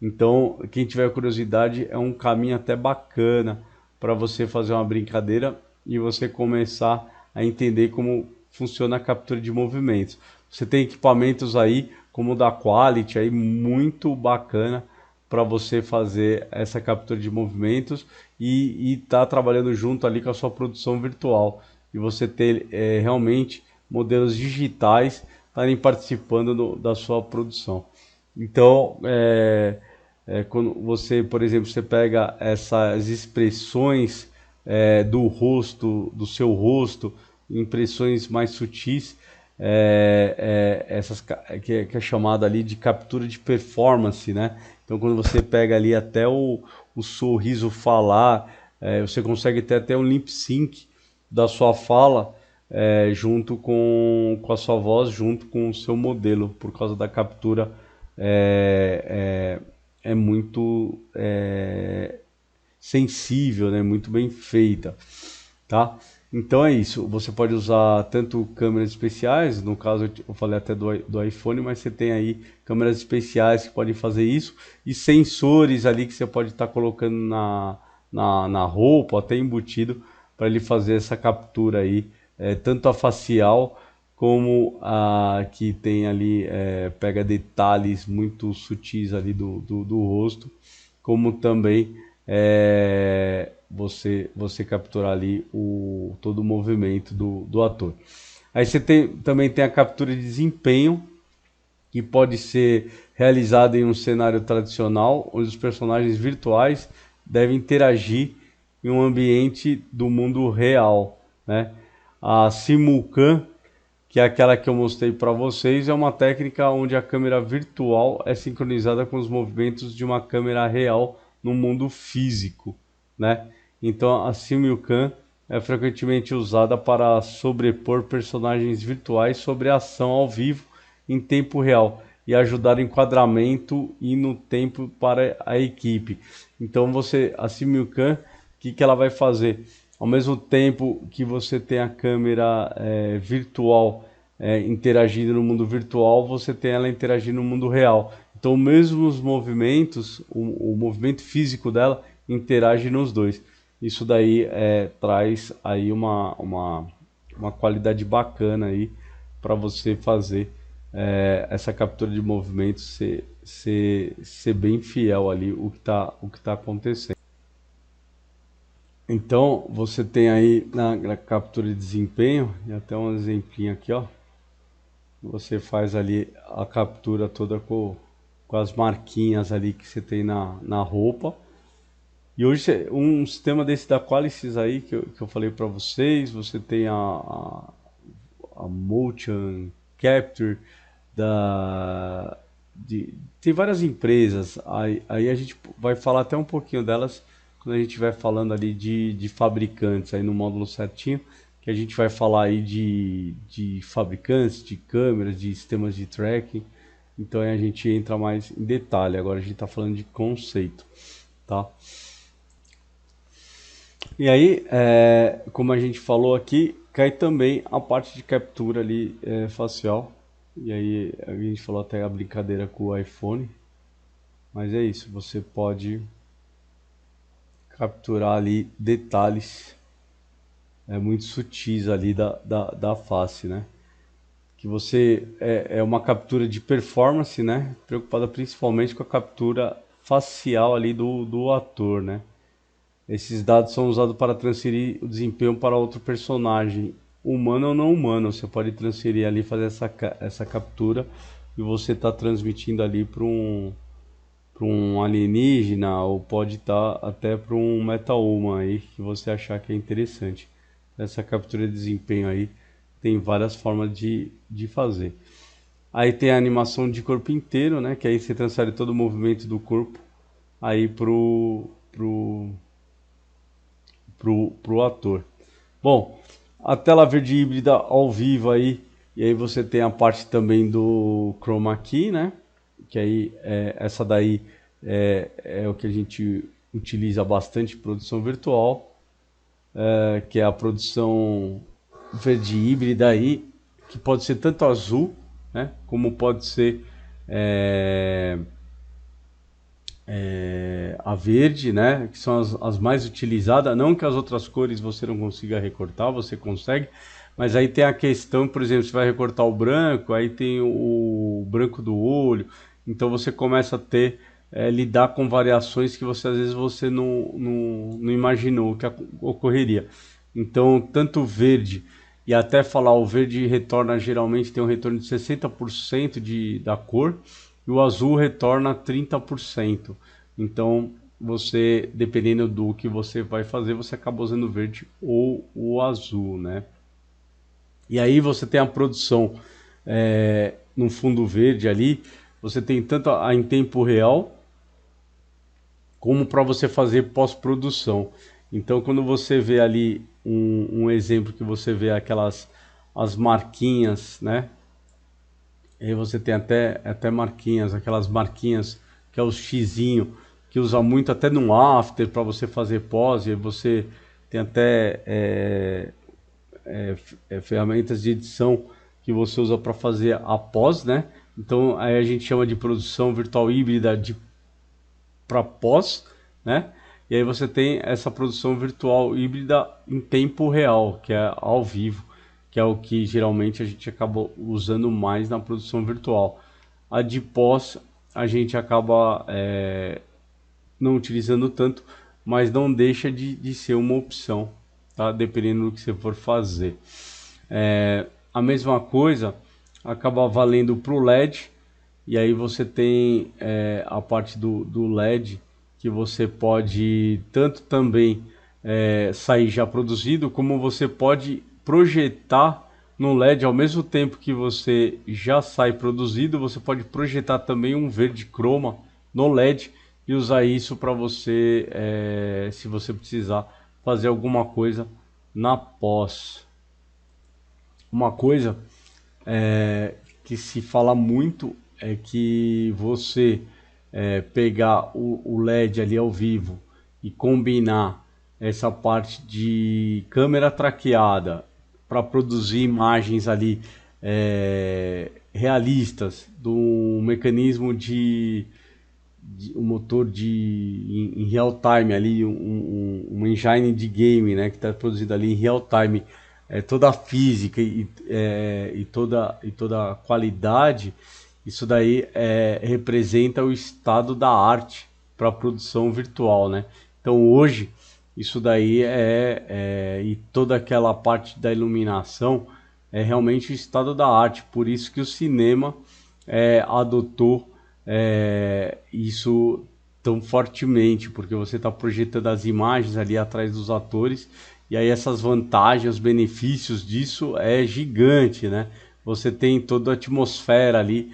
Então, quem tiver curiosidade, é um caminho até bacana para você fazer uma brincadeira e você começar a entender como funciona a captura de movimentos. Você tem equipamentos aí, como o da Quality, aí muito bacana para você fazer essa captura de movimentos e estar trabalhando junto ali com a sua produção virtual. E você ter realmente modelos digitais estarem participando da sua produção. Então, quando você, por exemplo, você pega essas expressões do rosto, do seu rosto, impressões mais sutis, que é chamada ali de captura de performance, né? Então, quando você pega ali até o sorriso falar, você consegue ter até um lip sync da sua fala junto com a sua voz, junto com o seu modelo, por causa da captura é muito sensível, né? Muito bem feita, tá? Então é isso. Você pode usar tanto câmeras especiais, no caso eu falei até do iPhone, mas você tem aí câmeras especiais que podem fazer isso e sensores ali que você pode estar colocando na roupa, até embutido, para ele fazer essa captura aí, tanto a facial como a que tem ali, pega detalhes muito sutis ali do rosto, como também você capturar ali todo o movimento do ator. Aí você também tem a captura de desempenho, que pode ser realizada em um cenário tradicional, onde os personagens virtuais devem interagir em um ambiente do mundo real, né? A Simulcam, que é aquela que eu mostrei para vocês, é uma técnica onde a câmera virtual é sincronizada com os movimentos de uma câmera real no mundo físico, né? Então a Simulcam é frequentemente usada para sobrepor personagens virtuais sobre a ação ao vivo em tempo real e ajudar o enquadramento e no tempo para a equipe. Então a Simulcam, o que ela vai fazer? Ao mesmo tempo que você tem a câmera virtual interagindo no mundo virtual, você tem ela interagindo no mundo real. Então, mesmo os movimentos, o movimento físico dela interage nos dois. Isso daí traz aí uma qualidade bacana aí para você fazer essa captura de movimento ser bem fiel ali o que tá acontecendo. Então, você tem aí na captura de desempenho, e até um exemplinho aqui, ó. Você faz ali a captura toda com as marquinhas ali que você tem na roupa. E hoje, um sistema desse da Qualisys aí, que eu falei para vocês, você tem a Motion Capture, tem várias empresas, aí a gente vai falar até um pouquinho delas quando a gente estiver falando ali de fabricantes, aí no módulo certinho, que a gente vai falar aí de fabricantes, de câmeras, de sistemas de tracking, então aí a gente entra mais em detalhe, agora a gente está falando de conceito, tá? E aí, como a gente falou aqui, cai também a parte de captura ali facial. E aí a gente falou até a brincadeira com o iPhone. Mas é isso, você pode capturar ali detalhes muito sutis ali da face, né? Que você é uma captura de performance, né? Preocupada principalmente com a captura facial ali do ator, né? Esses dados são usados para transferir o desempenho para outro personagem, humano ou não humano. Você pode transferir ali, fazer essa captura e você está transmitindo ali para um alienígena ou pode estar até para um meta-human aí que você achar que é interessante. Essa captura de desempenho aí tem várias formas de fazer. Aí tem a animação de corpo inteiro, né? Que aí você transfere todo o movimento do corpo aí pro ator. Bom, a tela verde híbrida ao vivo aí, e aí você tem a parte também do Chroma Key, né? Que aí essa daí é o que a gente utiliza bastante em produção virtual, que é a produção verde híbrida aí, que pode ser tanto azul, né? Como pode ser a verde, né, que são as mais utilizadas, não que as outras cores você não consiga recortar, você consegue, mas aí tem a questão, por exemplo, você vai recortar o branco, aí tem o branco do olho, então você começa a ter, lidar com variações que você às vezes você não imaginou que ocorreria. Então, tanto o verde, e até falar o verde retorna geralmente, tem um retorno de 60% da cor, e o azul retorna 30%. Então, você, dependendo do que você vai fazer, você acaba usando o verde ou o azul, né? E aí você tem a produção no fundo verde ali, você tem tanto em tempo real, como para você fazer pós-produção. Então, quando você vê ali um exemplo que você vê as marquinhas, né? Aí você tem até marquinhas, aquelas marquinhas que é o xizinho, que usa muito até no After para você fazer pós, e aí você tem até ferramentas de edição que você usa para fazer a pós, né? Então aí a gente chama de produção virtual híbrida para pós, né? E aí você tem essa produção virtual híbrida em tempo real, que é ao vivo, que é o que geralmente a gente acaba usando mais na produção virtual. A de pós a gente acaba não utilizando tanto, mas não deixa de ser uma opção, tá? Dependendo do que você for fazer. A mesma coisa acaba valendo para o LED, e aí você tem a parte do LED, que você pode tanto também sair já produzido, como você pode projetar no LED ao mesmo tempo que você já sai produzido, você pode projetar também um verde croma no LED e usar isso para você, se você precisar fazer alguma coisa na pós. Uma coisa que se fala muito é que você pegar o LED ali ao vivo e combinar essa parte de câmera traqueada para produzir imagens ali realistas do mecanismo de um motor em real time ali, um engine de game, né, que está produzido ali em real time, toda a física e toda a qualidade, isso daí representa o estado da arte para a produção virtual, né? Então hoje isso daí e toda aquela parte da iluminação é realmente o estado da arte, por isso que o cinema adotou isso tão fortemente, porque você está projetando as imagens ali atrás dos atores, e aí essas vantagens, os benefícios disso é gigante, né? Você tem toda a atmosfera ali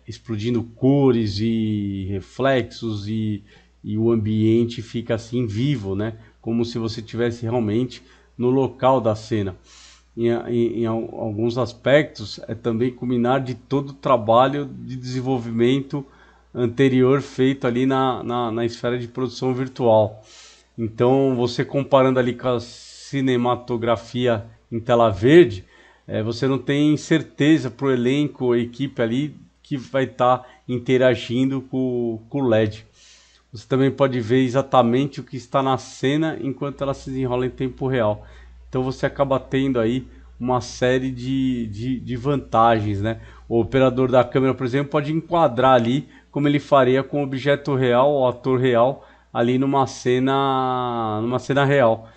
explodindo cores e reflexos, e o ambiente fica assim vivo, né? Como se você estivesse realmente no local da cena. Em alguns aspectos, é também culminar de todo o trabalho de desenvolvimento anterior feito ali na esfera de produção virtual. Então, você comparando ali com a cinematografia em tela verde, você não tem certeza para o elenco, a equipe ali, que vai estar interagindo com o LED. Você também pode ver exatamente o que está na cena enquanto ela se desenrola em tempo real. Então você acaba tendo aí uma série de vantagens, né? O operador da câmera, por exemplo, pode enquadrar ali como ele faria com o objeto real, o ator real, ali numa cena real.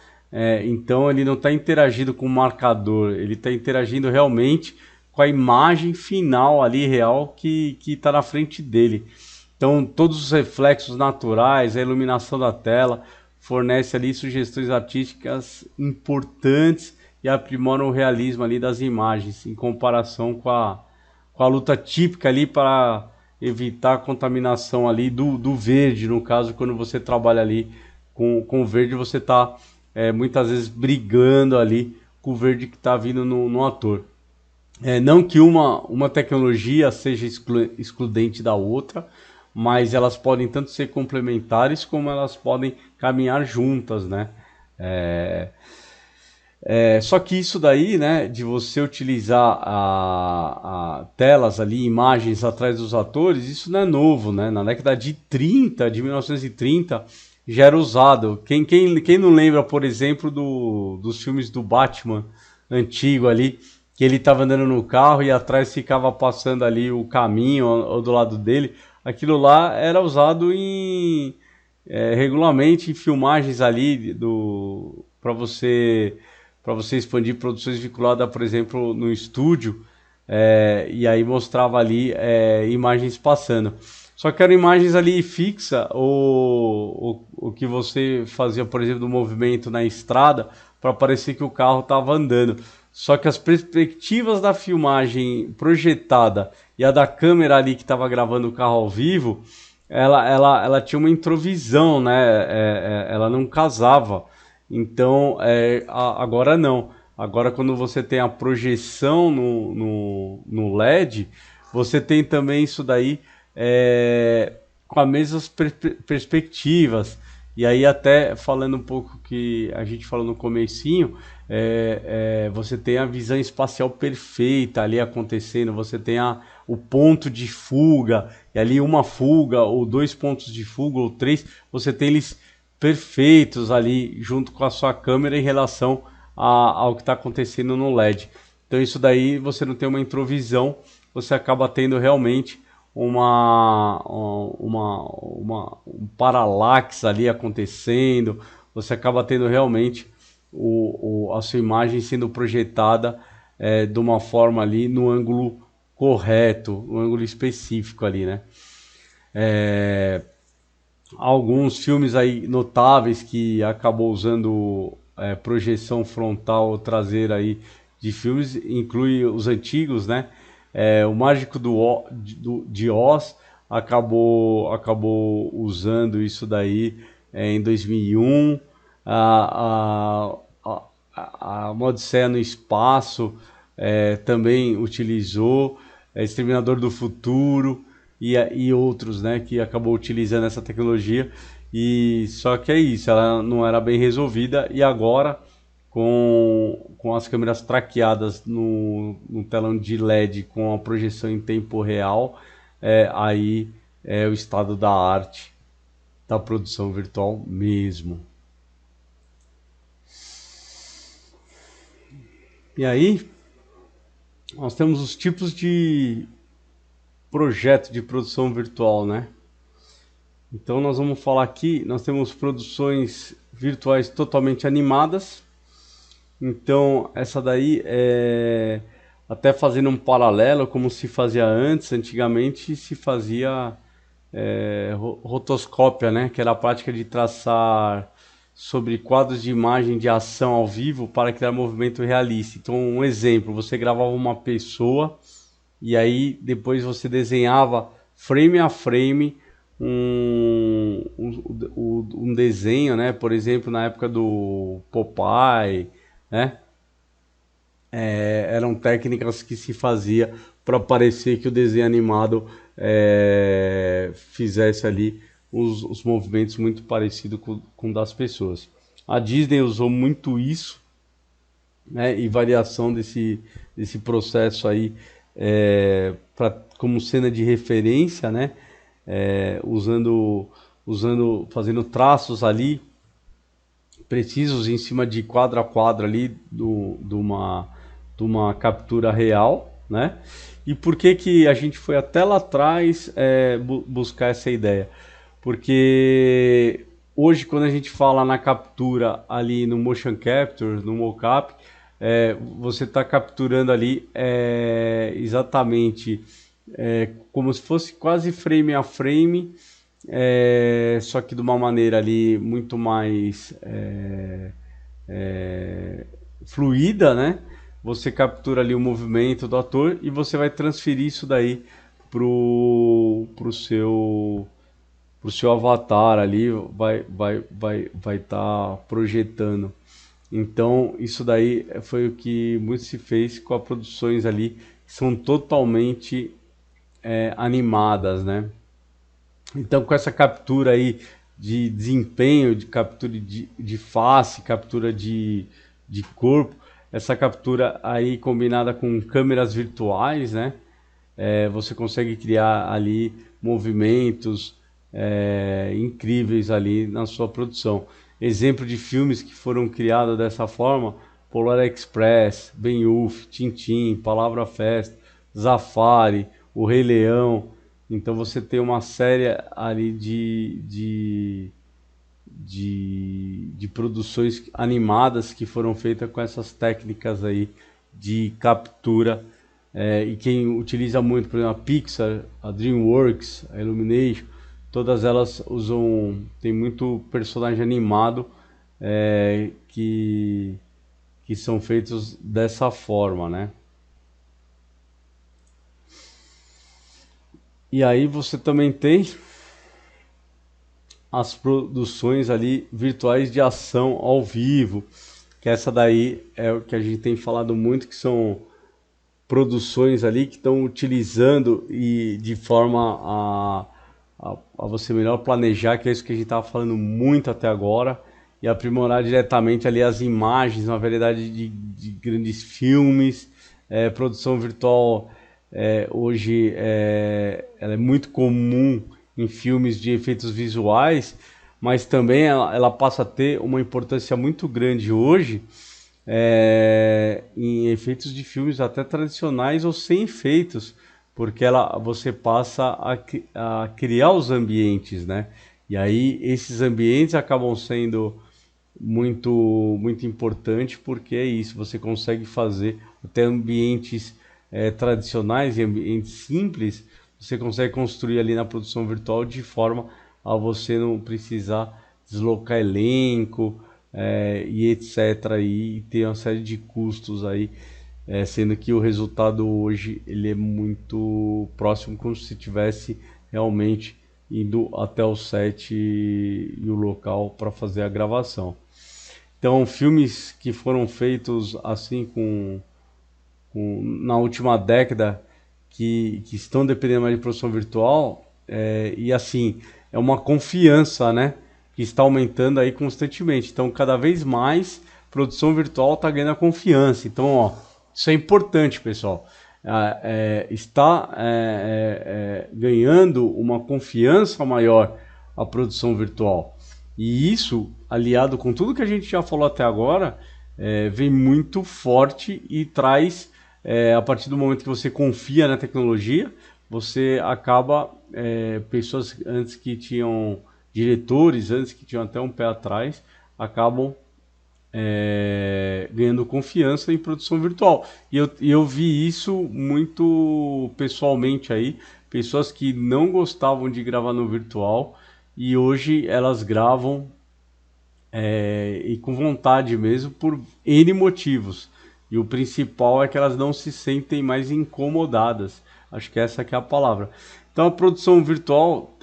Então ele não está interagindo com o marcador, ele está interagindo realmente com a imagem final ali real que está na frente dele. Então todos os reflexos naturais, a iluminação da tela, fornece ali sugestões artísticas importantes e aprimoram o realismo ali das imagens, em comparação com a luta típica ali para evitar a contaminação ali do verde. No caso, quando você trabalha ali com o verde, você está muitas vezes brigando ali com o verde que está vindo no ator. Não que uma tecnologia seja excludente da outra, mas elas podem tanto ser complementares como elas podem caminhar juntas, né? Só que isso daí, né, de você utilizar a telas ali, imagens atrás dos atores, isso não é novo, né? Na década de 1930, já era usado. Quem não lembra, por exemplo, dos filmes do Batman antigo ali, que ele estava andando no carro e atrás ficava passando ali o caminho ou do lado dele, aquilo lá era usado regularmente em filmagens ali para você expandir produções vinculadas, por exemplo, no estúdio. e aí mostrava ali imagens passando. Só que eram imagens ali fixa, o que você fazia, por exemplo, do movimento na estrada, para parecer que o carro estava andando. Só que as perspectivas da filmagem projetada e a da câmera ali que estava gravando o carro ao vivo, ela tinha uma introvisão, né? Ela não casava. Então, agora não. Agora, quando você tem a projeção no LED, você tem também isso daí com as mesmas perspectivas. E aí, até falando um pouco que a gente falou no comecinho, você tem a visão espacial perfeita ali acontecendo, você tem o ponto de fuga, e ali uma fuga, ou dois pontos de fuga, ou três, você tem eles perfeitos ali junto com a sua câmera em relação ao que está acontecendo no LED. Então isso daí você não tem uma introvisão, você acaba tendo realmente um paralaxe ali acontecendo, você acaba tendo realmente a sua imagem sendo projetada de uma forma ali no ângulo correto, no ângulo específico ali, né? Alguns filmes aí notáveis que acabou usando projeção frontal ou traseira aí de filmes, inclui os antigos, né? O Mágico de Oz acabou usando isso daí em 2001. A, a, uma Odisseia no Espaço também utilizou. Exterminador do Futuro e outros, né, que acabou utilizando essa tecnologia. E só que é isso, ela não era bem resolvida, e agora com as câmeras traqueadas no telão de LED com a projeção em tempo real, aí é o estado da arte da produção virtual mesmo. E aí nós temos os tipos de projeto de produção virtual, né? Então nós vamos falar aqui, nós temos produções virtuais totalmente animadas. Então essa daí até fazendo um paralelo como se fazia antes, antigamente se fazia rotoscópia, né? Que era a prática de traçar sobre quadros de imagem de ação ao vivo para criar movimento realista. Então um exemplo, você gravava uma pessoa e aí depois você desenhava frame a frame um desenho, né? Por exemplo, na época do Popeye, né? Eram técnicas que se fazia para parecer que o desenho animado fizesse ali os movimentos muito parecidos com das pessoas. A Disney usou muito isso, né? E variação desse processo aí como cena de referência, né? Fazendo traços ali precisos em cima de quadro a quadro ali de uma captura real, né? E por que que a gente foi até lá atrás buscar essa ideia? Porque hoje quando a gente fala na captura ali no motion capture, no mocap, você está capturando ali exatamente como se fosse quase frame a frame, só que de uma maneira ali muito mais fluida, né? Você captura ali o movimento do ator e você vai transferir isso daí pro seu avatar ali, vai tá projetando. Então, isso daí foi o que muito se fez com as produções ali, que são totalmente animadas, né? Então, com essa captura aí de desempenho, de captura de face, captura de corpo, essa captura aí combinada com câmeras virtuais, né? Você consegue criar ali movimentos incríveis ali na sua produção. Exemplo de filmes que foram criados dessa forma: Polar Express, Ben-Hur, Tintin, Palavra Festa, Zafari, O Rei Leão. Então você tem uma série ali de produções animadas que foram feitas com essas técnicas aí de captura e quem utiliza muito, por exemplo, a Pixar, a DreamWorks, a Illumination, todas elas usam, tem muito personagem animado que são feitos dessa forma, né? E aí você também tem as produções ali virtuais de ação ao vivo, que essa daí é o que a gente tem falado muito, que são produções ali que estão utilizando e de forma a você melhor planejar, que é isso que a gente estava falando muito até agora, e aprimorar diretamente ali as imagens, uma variedade de grandes filmes, produção virtual hoje ela é muito comum em filmes de efeitos visuais, mas também ela passa a ter uma importância muito grande hoje em efeitos de filmes até tradicionais ou sem efeitos, porque você passa a criar os ambientes, né? E aí esses ambientes acabam sendo muito importante, porque é isso, você consegue fazer até ambientes tradicionais e ambientes simples, você consegue construir ali na produção virtual de forma a você não precisar deslocar elenco e etc. E ter uma série de custos aí, sendo que o resultado hoje ele é muito próximo, como se tivesse realmente indo até o set e o local para fazer a gravação. Então, filmes que foram feitos assim na última década que estão dependendo mais de produção virtual e assim é uma confiança, né, que está aumentando aí constantemente. Então, cada vez mais produção virtual está ganhando a confiança. Então, ó, isso é importante, pessoal. Está ganhando uma confiança maior a produção virtual. E isso, aliado com tudo que a gente já falou até agora, vem muito forte e traz, a partir do momento que você confia na tecnologia, você acaba, pessoas antes que tinham, diretores antes que tinham até um pé atrás, acabam ganhando confiança em produção virtual. E eu vi isso muito pessoalmente aí, pessoas que não gostavam de gravar no virtual e hoje elas gravam e com vontade mesmo por N motivos. E o principal é que elas não se sentem mais incomodadas. Acho que essa que é a palavra. Então a produção virtual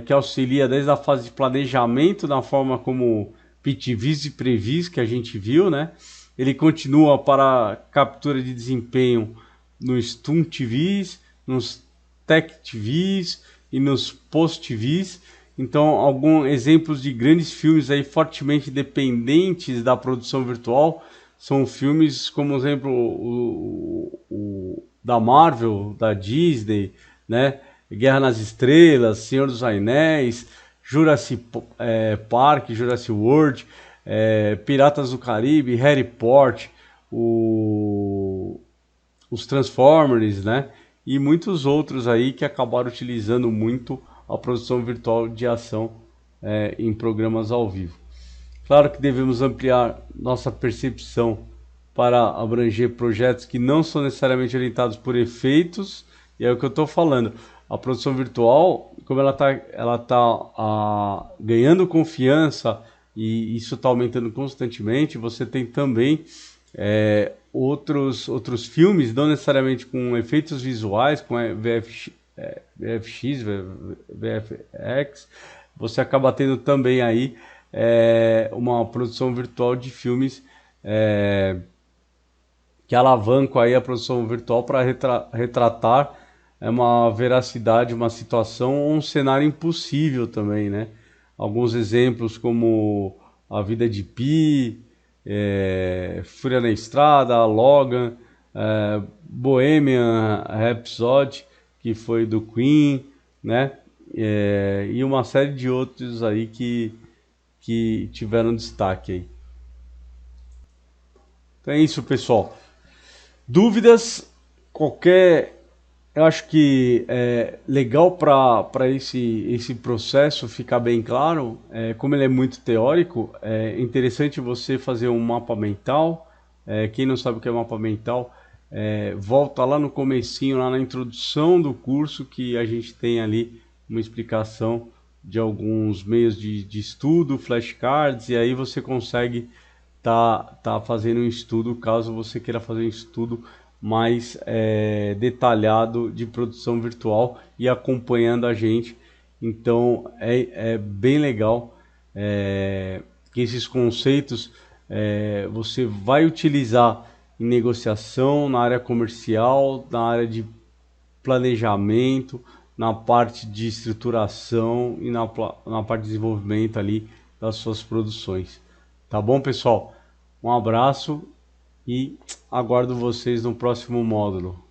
que auxilia desde a fase de planejamento, na forma como PTVs e previs que a gente viu, né? Ele continua para captura de desempenho nos Toon TVs, nos Tech TVs e nos Post TVs. Então, alguns exemplos de grandes filmes aí fortemente dependentes da produção virtual são filmes como, por exemplo, da Marvel, da Disney, né? Guerra nas Estrelas, Senhor dos Anéis, Jurassic Park, Jurassic World, Piratas do Caribe, Harry Potter, os Transformers, né? E muitos outros aí que acabaram utilizando muito a produção virtual de ação em programas ao vivo. Claro que devemos ampliar nossa percepção para abranger projetos que não são necessariamente orientados por efeitos, e é o que eu estou falando. A produção virtual, como ela tá ganhando confiança e isso está aumentando constantemente, você tem também outros filmes, não necessariamente com efeitos visuais, com VFX, VFX, você acaba tendo também aí uma produção virtual de filmes que alavancam aí a produção virtual para retratar uma veracidade, uma situação ou um cenário impossível também, né? Alguns exemplos como A Vida de Pi, Fúria na Estrada, Logan, Bohemian Rhapsody, que foi do Queen, né? E uma série de outros aí que tiveram destaque aí. Então é isso, pessoal. Dúvidas? Eu acho que é legal para esse processo ficar bem claro, como ele é muito teórico, é interessante você fazer um mapa mental. Quem não sabe o que é mapa mental, volta lá no comecinho, lá na introdução do curso, que a gente tem ali uma explicação de alguns meios de estudo, flashcards, e aí você consegue tá fazendo um estudo, caso você queira fazer um estudo mais detalhado de produção virtual e acompanhando a gente. Então é bem legal que esses conceitos você vai utilizar em negociação, na área comercial, na área de planejamento, na parte de estruturação e na parte de desenvolvimento ali das suas produções. Tá bom, pessoal? Um abraço e aguardo vocês no próximo módulo.